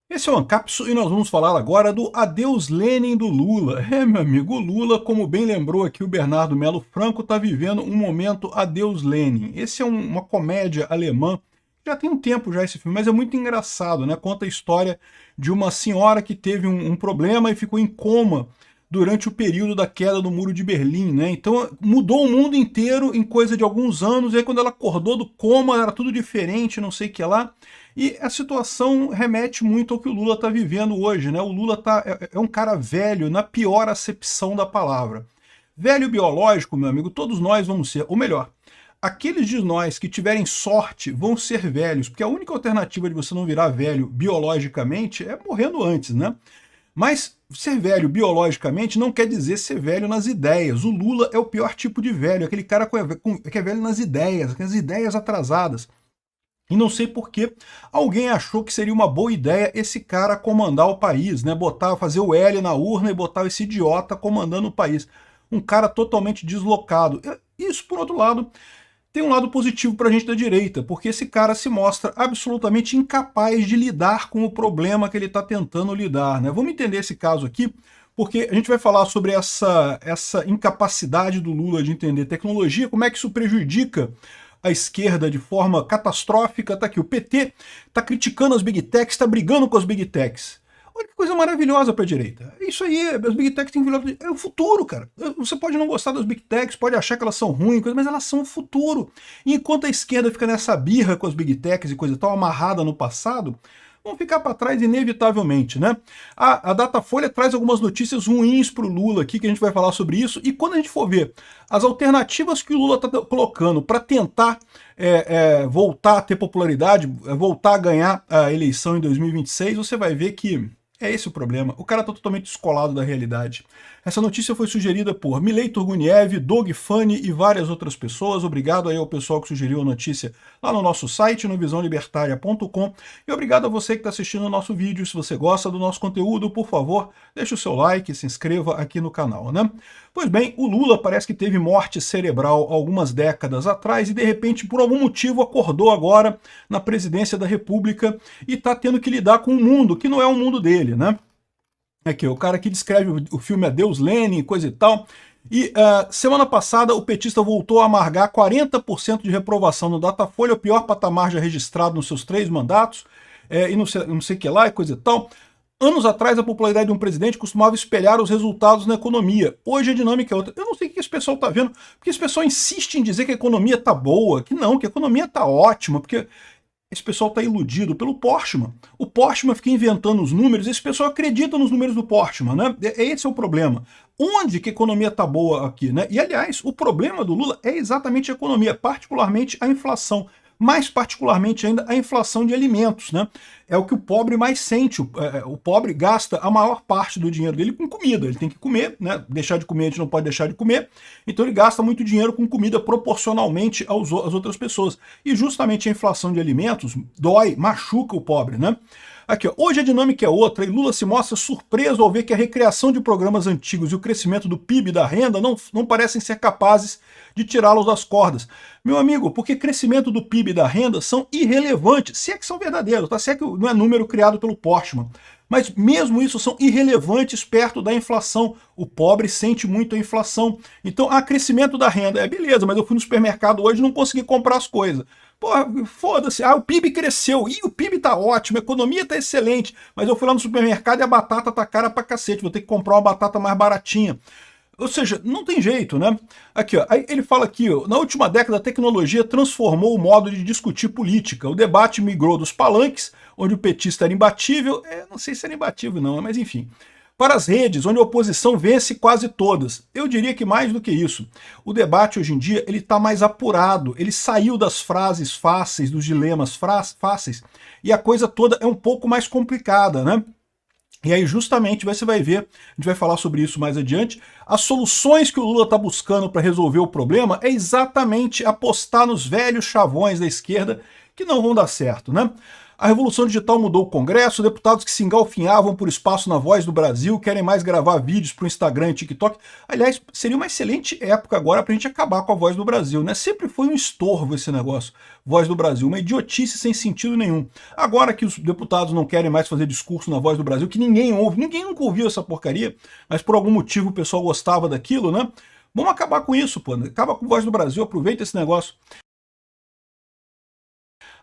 Esse é o Ancapsu e nós vamos falar agora do Adeus Lenin do Lula. Meu amigo, o Lula, como bem lembrou aqui o Bernardo Melo Franco, está vivendo um momento Adeus Lenin. Esse é uma comédia alemã, já tem um tempo já esse filme, mas é muito engraçado, né? Conta a história de uma senhora que teve um problema e ficou em coma durante o período da queda do Muro de Berlim, né? Então mudou o mundo inteiro em coisa de alguns anos, e aí quando ela acordou do coma era tudo diferente, não sei o que lá. E a situação remete muito ao que o Lula está vivendo hoje, né? O Lula é um cara velho, na pior acepção da palavra. Velho biológico, meu amigo, todos nós vamos ser, ou melhor, aqueles de nós que tiverem sorte vão ser velhos, porque a única alternativa de você não virar velho biologicamente é morrendo antes, né? Mas ser velho biologicamente não quer dizer ser velho nas ideias. O Lula é o pior tipo de velho, aquele cara que é velho nas ideias, aquelas ideias atrasadas. E não sei por que alguém achou que seria uma boa ideia esse cara comandar o país, né? Fazer o L na urna e botar esse idiota comandando o país. Um cara totalmente deslocado. Isso, por outro lado, tem um lado positivo para a gente da direita, porque esse cara se mostra absolutamente incapaz de lidar com o problema que ele está tentando lidar, né? Vamos entender esse caso aqui, porque a gente vai falar sobre essa incapacidade do Lula de entender tecnologia, como é que isso prejudica a esquerda de forma catastrófica. Tá aqui, o PT está criticando as Big Techs, está brigando com as Big Techs. Olha que coisa maravilhosa para a direita. Isso aí, as Big Techs têm que virar... É o futuro, cara. Você pode não gostar das Big Techs, pode achar que elas são ruins, mas elas são o futuro. E enquanto a esquerda fica nessa birra com as Big Techs e coisa tal, amarrada no passado, vão ficar para trás inevitavelmente, né? A Datafolha traz algumas notícias ruins para o Lula aqui, que a gente vai falar sobre isso, e quando a gente for ver as alternativas que o Lula está colocando para tentar voltar a ter popularidade, voltar a ganhar a eleição em 2026, você vai ver que é esse o problema. O cara está totalmente descolado da realidade. Essa notícia foi sugerida por Milei Turguniev, Doug Funny e várias outras pessoas. Obrigado aí ao pessoal que sugeriu a notícia lá no nosso site, no visãolibertaria.com. E obrigado a você que está assistindo o nosso vídeo. Se você gosta do nosso conteúdo, por favor, deixe o seu like, se inscreva aqui no canal, né? Pois bem, o Lula parece que teve morte cerebral algumas décadas atrás e de repente, por algum motivo, acordou agora na presidência da República e está tendo que lidar com um mundo que não é o mundo dele, né? Aqui, o cara que descreve o filme Adeus Lenin, coisa e tal. E semana passada o petista voltou a amargar 40% de reprovação no Datafolha, o pior patamar já registrado nos seus 3 mandatos, e não sei o que lá, e coisa e tal. Anos atrás, a popularidade de um presidente costumava espelhar os resultados na economia. Hoje a dinâmica é outra. Eu não sei o que esse pessoal está vendo, porque esse pessoal insiste em dizer que a economia está boa, que não, que a economia está ótima, porque esse pessoal está iludido pelo Portman. O Portman fica inventando os números, esse pessoal acredita nos números do Portman, né? Esse é o problema. Onde que a economia está boa aqui, né? E, aliás, o problema do Lula é exatamente a economia, particularmente a inflação. Mais particularmente ainda a inflação de alimentos, né? É o que o pobre mais sente. O pobre gasta a maior parte do dinheiro dele com comida. Ele tem que comer, né? Deixar de comer, a gente não pode deixar de comer. Então ele gasta muito dinheiro com comida proporcionalmente às outras pessoas. E justamente a inflação de alimentos dói, machuca o pobre, né? Aqui, ó, hoje a dinâmica é outra e Lula se mostra surpreso ao ver que a recriação de programas antigos e o crescimento do PIB e da renda não parecem ser capazes de tirá-los das cordas. Meu amigo, porque crescimento do PIB e da renda são irrelevantes, se é que são verdadeiros, tá? Se é que não é número criado pelo Portman. Mas mesmo isso são irrelevantes perto da inflação. O pobre sente muito a inflação. Então, crescimento da renda. Beleza, mas eu fui no supermercado hoje e não consegui comprar as coisas. Porra, foda-se, o PIB cresceu, o PIB tá ótimo, a economia tá excelente, mas eu fui lá no supermercado e a batata tá cara pra cacete, vou ter que comprar uma batata mais baratinha. Ou seja, não tem jeito, né? Aqui, ó, aí ele fala aqui, ó, na última década a tecnologia transformou o modo de discutir política. O debate migrou dos palanques, onde o petista era imbatível, não sei se era imbatível não, mas enfim, para as redes, onde a oposição vence quase todas. Eu diria que mais do que isso. O debate hoje em dia ele está mais apurado, ele saiu das frases fáceis, dos dilemas fáceis, e a coisa toda é um pouco mais complicada, né? E aí justamente você vai ver, a gente vai falar sobre isso mais adiante, as soluções que o Lula está buscando para resolver o problema é exatamente apostar nos velhos chavões da esquerda que não vão dar certo, né? A revolução digital mudou o Congresso, deputados que se engalfinhavam por espaço na Voz do Brasil querem mais gravar vídeos para o Instagram e TikTok. Aliás, seria uma excelente época agora para a gente acabar com a Voz do Brasil, né? Sempre foi um estorvo esse negócio, Voz do Brasil, uma idiotice sem sentido nenhum. Agora que os deputados não querem mais fazer discurso na Voz do Brasil, que ninguém ouve, ninguém nunca ouviu essa porcaria, mas por algum motivo o pessoal gostava daquilo, né? Vamos acabar com isso, pô. Acaba com a Voz do Brasil, aproveita esse negócio.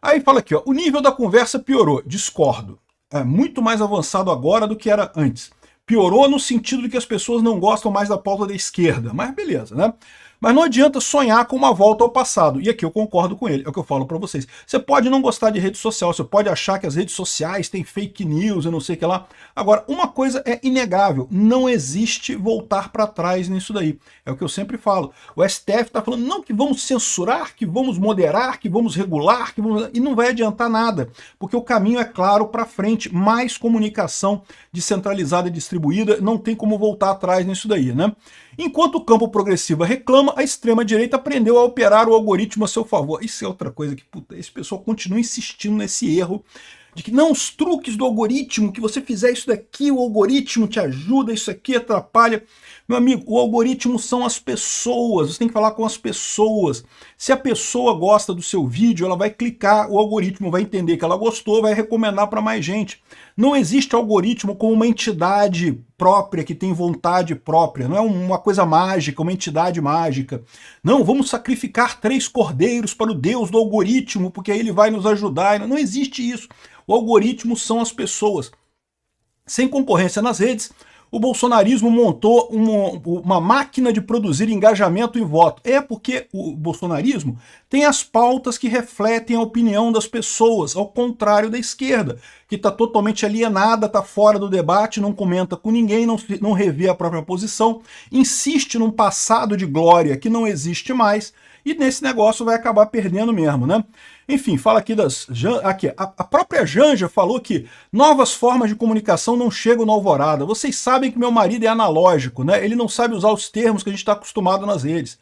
Aí fala aqui, ó, o nível da conversa piorou. Discordo. É muito mais avançado agora do que era antes. Piorou no sentido de que as pessoas não gostam mais da pauta da esquerda. Mas beleza, né? Mas não adianta sonhar com uma volta ao passado. E aqui eu concordo com ele, é o que eu falo para vocês. Você pode não gostar de rede social, você pode achar que as redes sociais têm fake news e não sei o que lá. Agora, uma coisa é inegável, não existe voltar para trás nisso daí. É o que eu sempre falo. O STF está falando, não, que vamos censurar, que vamos moderar, que vamos regular, que vamos... e não vai adiantar nada, porque o caminho é claro para frente, mais comunicação descentralizada e distribuída, não tem como voltar atrás nisso daí, né? Enquanto o campo progressista reclama, a extrema-direita aprendeu a operar o algoritmo a seu favor. Isso é outra coisa que, puta, esse pessoal continua insistindo nesse erro de que, não, os truques do algoritmo, que você fizer isso daqui, o algoritmo te ajuda, isso aqui atrapalha. Meu amigo, o algoritmo são as pessoas, você tem que falar com as pessoas. Se a pessoa gosta do seu vídeo, ela vai clicar, o algoritmo vai entender que ela gostou, vai recomendar para mais gente. Não existe algoritmo como uma entidade própria, que tem vontade própria, não é uma coisa mágica, uma entidade mágica. Não, vamos sacrificar 3 cordeiros para o Deus do algoritmo, porque aí ele vai nos ajudar. Não existe isso. O algoritmo são as pessoas. Sem concorrência nas redes, o bolsonarismo montou uma máquina de produzir engajamento e voto. É porque o bolsonarismo tem as pautas que refletem a opinião das pessoas, ao contrário da esquerda, que está totalmente alienada, está fora do debate, não comenta com ninguém, não revê a própria posição, insiste num passado de glória que não existe mais, e nesse negócio vai acabar perdendo mesmo, né? Enfim, fala aqui das... Aqui, a própria Janja falou que novas formas de comunicação não chegam na alvorada. Vocês sabem que meu marido é analógico, né? Ele não sabe usar os termos que a gente está acostumado nas redes.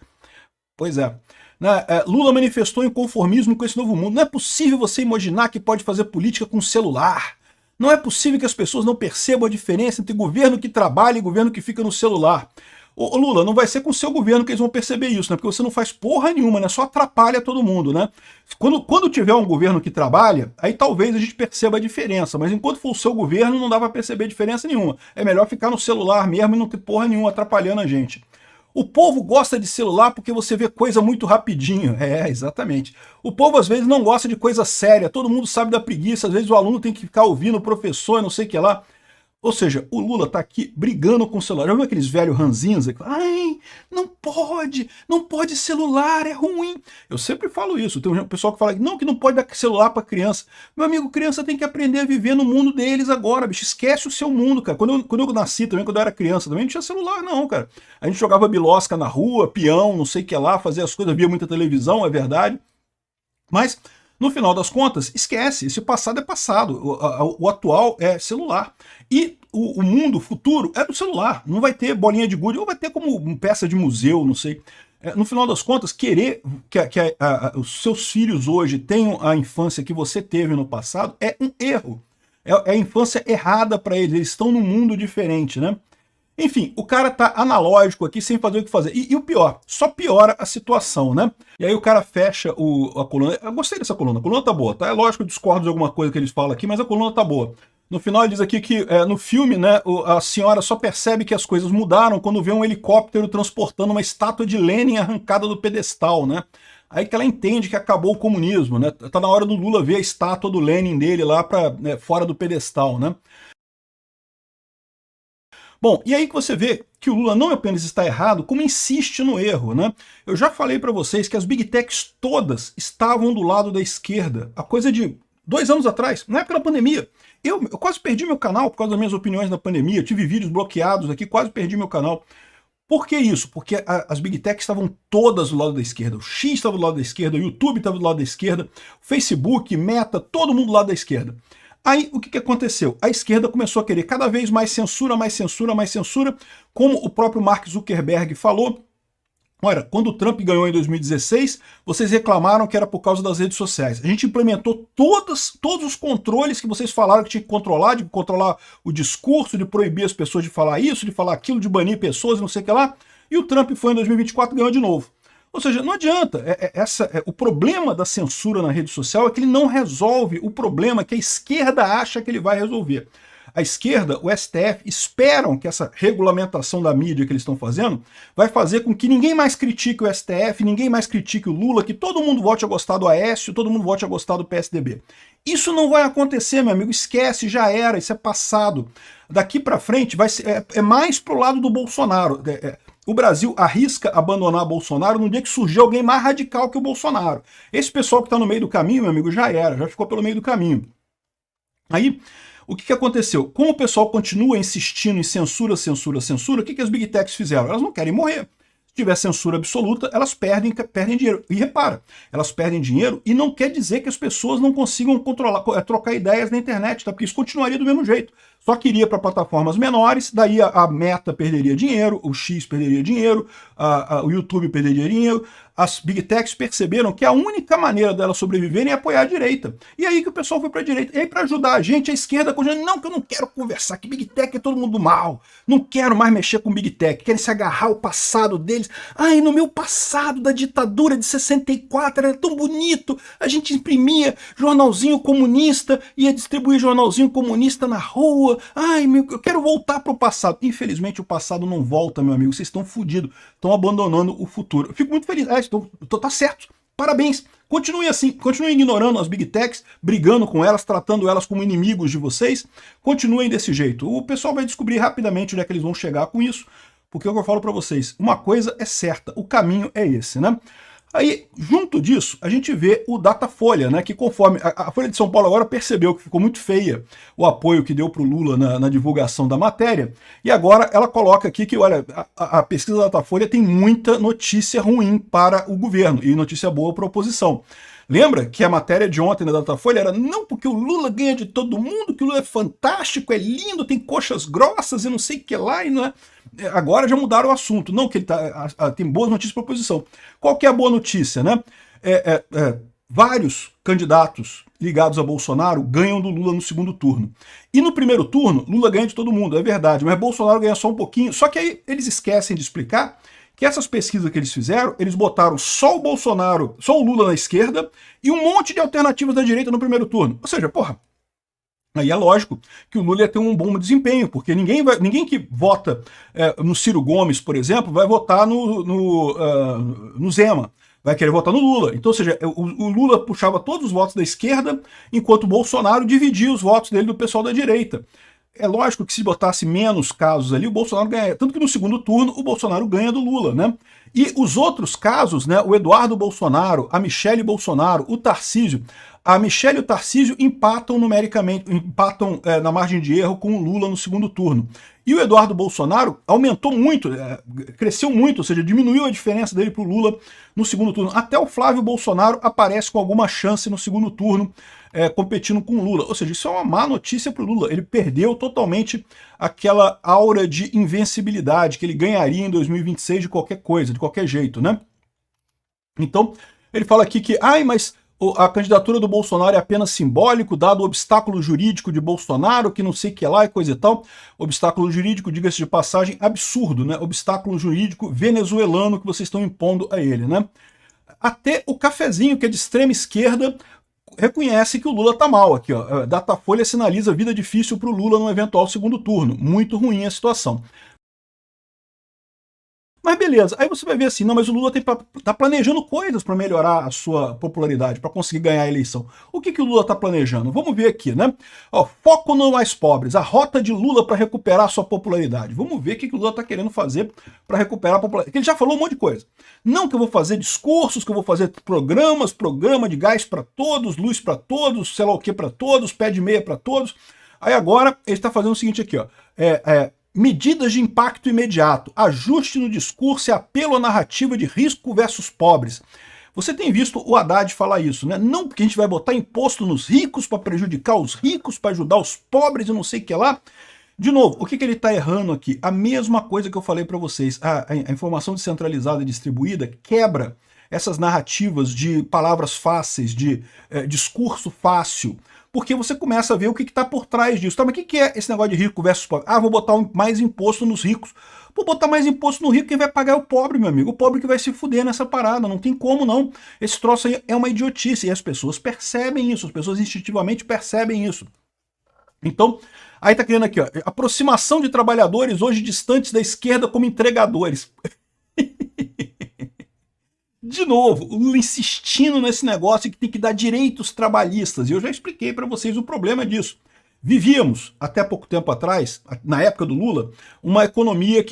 Pois é. Né? Lula manifestou inconformismo com esse novo mundo. Não é possível você imaginar que pode fazer política com celular. Não é possível que as pessoas não percebam a diferença entre governo que trabalha e governo que fica no celular. Ô Lula, não vai ser com o seu governo que eles vão perceber isso, né? Porque você não faz porra nenhuma, né? Só atrapalha todo mundo, né? Quando tiver um governo que trabalha, aí talvez a gente perceba a diferença, mas enquanto for o seu governo, não dá pra perceber diferença nenhuma. É melhor ficar no celular mesmo e não ter porra nenhuma atrapalhando a gente. O povo gosta de celular porque você vê coisa muito rapidinho. É, exatamente. O povo às vezes não gosta de coisa séria, todo mundo sabe da preguiça, às vezes o aluno tem que ficar ouvindo o professor, não sei o que lá. Ou seja, o Lula tá aqui brigando com o celular. Já viu aqueles velhos ranzinza? Ai, não pode celular, é ruim. Eu sempre falo isso. Tem um pessoal que fala não, que não pode dar celular para criança. Meu amigo, criança tem que aprender a viver no mundo deles agora, bicho. Esquece o seu mundo, cara. Quando eu nasci também, quando eu era criança, também não tinha celular, não, cara. A gente jogava bilosca na rua, peão, não sei o que lá, fazia as coisas, via muita televisão, é verdade. Mas no final das contas, esquece, esse passado é passado, o atual é celular. E o mundo futuro é do celular, não vai ter bolinha de gude, ou vai ter como peça de museu, não sei. No final das contas, querer que os seus filhos hoje tenham a infância que você teve no passado é um erro. É a infância errada para eles, eles estão num mundo diferente, né? Enfim, o cara tá analógico aqui sem fazer o que fazer. E o pior, só piora a situação, né? E aí o cara fecha a coluna. Eu gostei dessa coluna, a coluna tá boa, tá? É lógico que eu discordo de alguma coisa que eles falam aqui, mas a coluna tá boa. No final ele diz aqui que no filme, né, a senhora só percebe que as coisas mudaram quando vê um helicóptero transportando uma estátua de Lenin arrancada do pedestal, né? Aí que ela entende que acabou o comunismo, né? Tá na hora do Lula ver a estátua do Lenin dele lá fora do pedestal, né? Bom, e aí que você vê que o Lula não apenas está errado, como insiste no erro, né? Eu já falei para vocês que as Big Techs todas estavam do lado da esquerda, a coisa de 2 anos atrás, na época da pandemia. Eu quase perdi meu canal por causa das minhas opiniões na pandemia, eu tive vídeos bloqueados aqui, quase perdi meu canal. Por que isso? Porque as Big Techs estavam todas do lado da esquerda. O X estava do lado da esquerda, o YouTube estava do lado da esquerda, o Facebook, Meta, todo mundo do lado da esquerda. Aí, o que aconteceu? A esquerda começou a querer cada vez mais censura, mais censura, mais censura. Como o próprio Mark Zuckerberg falou, Olha, quando o Trump ganhou em 2016, vocês reclamaram que era por causa das redes sociais. A gente implementou todos os controles que vocês falaram que tinha que controlar, de controlar o discurso, de proibir as pessoas de falar isso, de falar aquilo, de banir pessoas e não sei o que lá. E o Trump foi em 2024 e ganhou de novo. Ou seja, não adianta. O problema da censura na rede social é que ele não resolve o problema que a esquerda acha que ele vai resolver. A esquerda, o STF, esperam que essa regulamentação da mídia que eles estão fazendo vai fazer com que ninguém mais critique o STF, ninguém mais critique o Lula, que todo mundo volte a gostar do Aécio, todo mundo volte a gostar do PSDB. Isso não vai acontecer, meu amigo, esquece, já era, isso é passado. Daqui para frente vai ser, é mais pro lado do Bolsonaro. O Brasil arrisca abandonar Bolsonaro no dia que surgir alguém mais radical que o Bolsonaro. Esse pessoal que está no meio do caminho, meu amigo, já era, já ficou pelo meio do caminho. Aí, o que aconteceu? Como o pessoal continua insistindo em censura, censura, censura, o que as Big Techs fizeram? Elas não querem morrer. Se tiver censura absoluta, elas perdem dinheiro. E repara, elas perdem dinheiro e não quer dizer que as pessoas não consigam trocar ideias na internet, tá? Porque isso continuaria do mesmo jeito. Só que iria para plataformas menores, daí a Meta perderia dinheiro, o X perderia dinheiro, o YouTube perderia dinheiro. As Big Techs perceberam que a única maneira delas sobreviverem é apoiar a direita. E aí que o pessoal foi para a direita. E aí, para ajudar a gente, a esquerda continua, não, que eu não quero conversar, que Big Tech é todo mundo mal. Não quero mais mexer com Big Tech. Querem se agarrar ao passado deles. Ai, no meu passado da ditadura de 64 era tão bonito. A gente imprimia jornalzinho comunista, ia distribuir jornalzinho comunista na rua. Ai, eu quero voltar para o passado. Infelizmente, o passado não volta, meu amigo. Vocês estão fodidos. Estão abandonando o futuro. Eu fico muito feliz. Tá certo. Parabéns. Continuem assim, continuem ignorando as Big Techs, brigando com elas, tratando elas como inimigos de vocês. Continuem desse jeito. O pessoal vai descobrir rapidamente onde é que eles vão chegar com isso, porque é o que eu falo para vocês. Uma coisa é certa, o caminho é esse, né? Aí, junto disso, a gente vê o Datafolha, né, que conforme a Folha de São Paulo agora percebeu que ficou muito feia o apoio que deu para o Lula na divulgação da matéria, e agora ela coloca aqui que, olha, a pesquisa da Datafolha tem muita notícia ruim para o governo e notícia boa para a oposição. Lembra que a matéria de ontem na Datafolha era não porque o Lula ganha de todo mundo, que o Lula é fantástico, é lindo, tem coxas grossas e não sei o que lá, e não é... Agora já mudaram o assunto. Não, que ele tem boas notícias para a oposição. Qual que é a boa notícia, né? Vários candidatos ligados a Bolsonaro ganham do Lula no segundo turno. E no primeiro turno, Lula ganha de todo mundo, é verdade, mas Bolsonaro ganha só um pouquinho. Só que aí eles esquecem de explicar que essas pesquisas que eles fizeram, eles botaram só o Bolsonaro, só o Lula na esquerda e um monte de alternativas da direita no primeiro turno. Ou seja, porra, aí é lógico que o Lula ia ter um bom desempenho, porque ninguém que vota no Ciro Gomes, por exemplo, vai votar no Zema, vai querer votar no Lula. Então, ou seja, o Lula puxava todos os votos da esquerda, enquanto o Bolsonaro dividia os votos dele do pessoal da direita. É lógico que se botasse menos casos ali, o Bolsonaro ganha. Tanto que no segundo turno o Bolsonaro ganha do Lula, né? E os outros casos, né? O Eduardo Bolsonaro, a Michele Bolsonaro, o Tarcísio. A Michele e o Tarcísio empatam numericamente, empatam na margem de erro com o Lula no segundo turno. E o Eduardo Bolsonaro aumentou muito, cresceu muito, ou seja, diminuiu a diferença dele para o Lula no segundo turno. Até o Flávio Bolsonaro aparece com alguma chance no segundo turno, competindo com o Lula. Ou seja, isso é uma má notícia para o Lula. Ele perdeu totalmente aquela aura de invencibilidade que ele ganharia em 2026 de qualquer coisa, de qualquer jeito, né? Então, ele fala aqui que, mas a candidatura do Bolsonaro é apenas simbólico, dado o obstáculo jurídico de Bolsonaro, que não sei o que lá e coisa e tal. Obstáculo jurídico, diga-se de passagem, absurdo, né? Obstáculo jurídico venezuelano que vocês estão impondo a ele, né? Até o Cafezinho, que é de extrema esquerda, reconhece que o Lula tá mal aqui, ó. Datafolha sinaliza vida difícil para o Lula no eventual segundo turno. Muito ruim a situação. Mas beleza, aí você vai ver assim, não, mas o Lula tá planejando coisas para melhorar a sua popularidade, para conseguir ganhar a eleição. O que o Lula tá planejando? Vamos ver aqui, né? Ó, foco no mais pobres, a rota de Lula para recuperar a sua popularidade. Vamos ver o que o Lula tá querendo fazer para recuperar a popularidade. Ele já falou um monte de coisa. Não que eu vou fazer discursos, que eu vou fazer programa de gás para todos, luz para todos, sei lá o que para todos, pé de meia para todos. Aí agora ele está fazendo o seguinte aqui, ó. Medidas de impacto imediato, ajuste no discurso e apelo à narrativa de risco versus pobres. Você tem visto o Haddad falar isso, né? Não porque a gente vai botar imposto nos ricos para prejudicar os ricos, para ajudar os pobres e não sei o que lá. De novo, o que ele está errando aqui? A mesma coisa que eu falei para vocês. A informação descentralizada e distribuída quebra essas narrativas de palavras fáceis, de discurso fácil, porque você começa a ver o que está por trás disso. Tá, mas o que é esse negócio de rico versus pobre? Ah, vou botar mais imposto nos ricos. Vou botar mais imposto no rico, quem vai pagar é o pobre, meu amigo. O pobre que vai se fuder nessa parada, não tem como não. Esse troço aí é uma idiotice, e as pessoas percebem isso, as pessoas instintivamente percebem isso. Então, aí tá querendo aqui, ó, aproximação de trabalhadores hoje distantes da esquerda como entregadores. De novo, o Lula insistindo nesse negócio que tem que dar direitos trabalhistas. E eu já expliquei para vocês o problema disso. Vivíamos, até pouco tempo atrás, na época do Lula, uma economia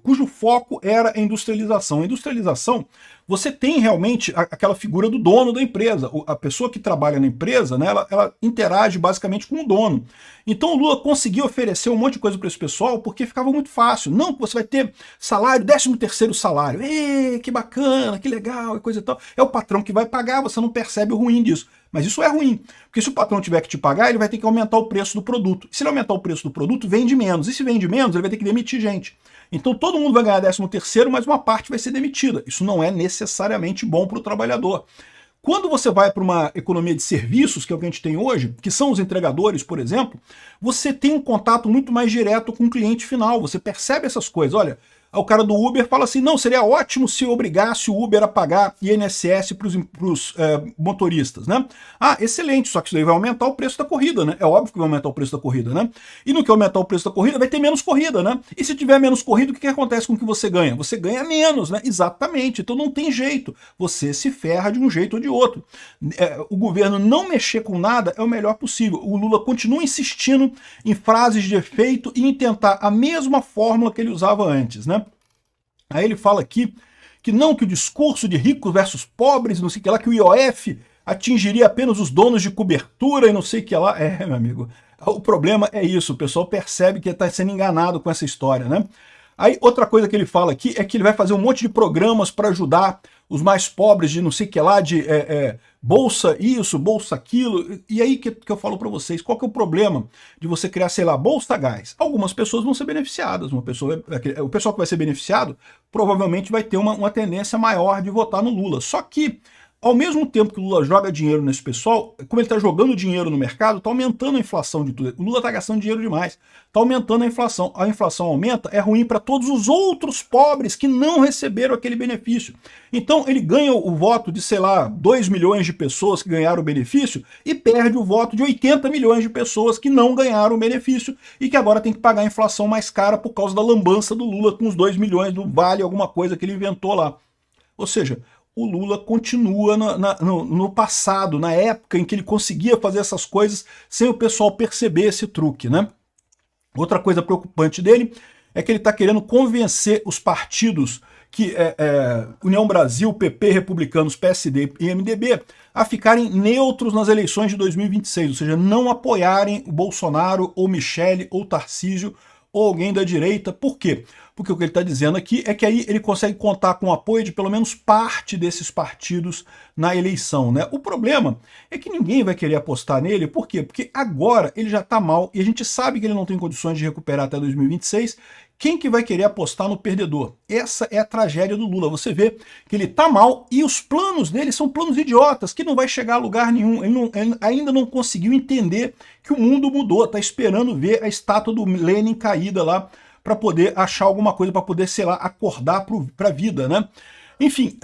cujo foco era a industrialização. A industrialização, você tem realmente aquela figura do dono da empresa. A pessoa que trabalha na empresa, né, ela interage basicamente com o dono. Então o Lula conseguiu oferecer um monte de coisa para esse pessoal porque ficava muito fácil. Não, você vai ter salário, 13º salário. Ei, que bacana, que legal, e coisa e tal. É o patrão que vai pagar, você não percebe o ruim disso. Mas isso é ruim, porque se o patrão tiver que te pagar, ele vai ter que aumentar o preço do produto. E se ele aumentar o preço do produto, vende menos. E se vende menos, ele vai ter que demitir gente. Então todo mundo vai ganhar 13º, mas uma parte vai ser demitida. Isso não é necessariamente bom para o trabalhador. Quando você vai para uma economia de serviços, que é o que a gente tem hoje, que são os entregadores, por exemplo, você tem um contato muito mais direto com o cliente final. Você percebe essas coisas. Olha, o cara do Uber fala assim, não, seria ótimo se obrigasse o Uber a pagar INSS para os motoristas, né? Ah, excelente, só que isso daí vai aumentar o preço da corrida, né? É óbvio que vai aumentar o preço da corrida, né? E no que aumentar o preço da corrida, vai ter menos corrida, né? E se tiver menos corrida, o que acontece com o que você ganha? Você ganha menos, né? Exatamente, então não tem jeito. Você se ferra de um jeito ou de outro. O governo não mexer com nada é o melhor possível. O Lula continua insistindo em frases de efeito e em tentar a mesma fórmula que ele usava antes, né? Aí ele fala aqui que não, que o discurso de ricos versus pobres, não sei o que lá, que o IOF atingiria apenas os donos de cobertura e não sei o que lá. É, meu amigo, o problema é isso, o pessoal percebe que está sendo enganado com essa história, né? Aí outra coisa que ele fala aqui é que ele vai fazer um monte de programas para ajudar os mais pobres de não sei o que lá, de bolsa isso, bolsa aquilo. E aí que eu falo para vocês, qual que é o problema de você criar, sei lá, bolsa gás? Algumas pessoas vão ser beneficiadas, o pessoal que vai ser beneficiado provavelmente vai ter uma tendência maior de votar no Lula. Só que, ao mesmo tempo que o Lula joga dinheiro nesse pessoal, como ele está jogando dinheiro no mercado, está aumentando a inflação de tudo. O Lula está gastando dinheiro demais, está aumentando a inflação. A inflação aumenta, é ruim para todos os outros pobres que não receberam aquele benefício. Então ele ganha o voto de, sei lá, 2 milhões de pessoas que ganharam o benefício e perde o voto de 80 milhões de pessoas que não ganharam o benefício e que agora tem que pagar a inflação mais cara por causa da lambança do Lula com os 2 milhões do vale alguma coisa que ele inventou lá. Ou seja, o Lula continua no passado, na época em que ele conseguia fazer essas coisas sem o pessoal perceber esse truque, né? Outra coisa preocupante dele é que ele está querendo convencer os partidos que União Brasil, PP, Republicanos, PSD e MDB a ficarem neutros nas eleições de 2026, ou seja, não apoiarem o Bolsonaro ou Michele ou Tarcísio ou alguém da direita. Por quê? Porque o que ele está dizendo aqui é que aí ele consegue contar com o apoio de pelo menos parte desses partidos na eleição, né? O problema é que ninguém vai querer apostar nele. Por quê? Porque agora ele já está mal e a gente sabe que ele não tem condições de recuperar até 2026. Quem que vai querer apostar no perdedor? Essa é a tragédia do Lula. Você vê que ele está mal e os planos dele são planos idiotas, que não vai chegar a lugar nenhum. Ele ainda não conseguiu entender que o mundo mudou, está esperando ver a estátua do Lenin caída lá para poder achar alguma coisa, para poder, sei lá, acordar para a vida, né? Enfim,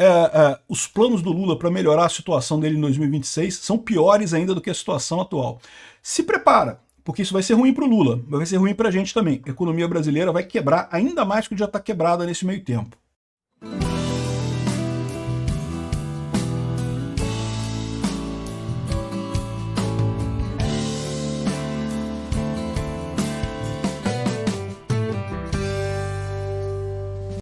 os planos do Lula para melhorar a situação dele em 2026 são piores ainda do que a situação atual. Se prepara, porque isso vai ser ruim para o Lula, vai ser ruim para a gente também. A economia brasileira vai quebrar ainda mais que já está quebrada nesse meio tempo.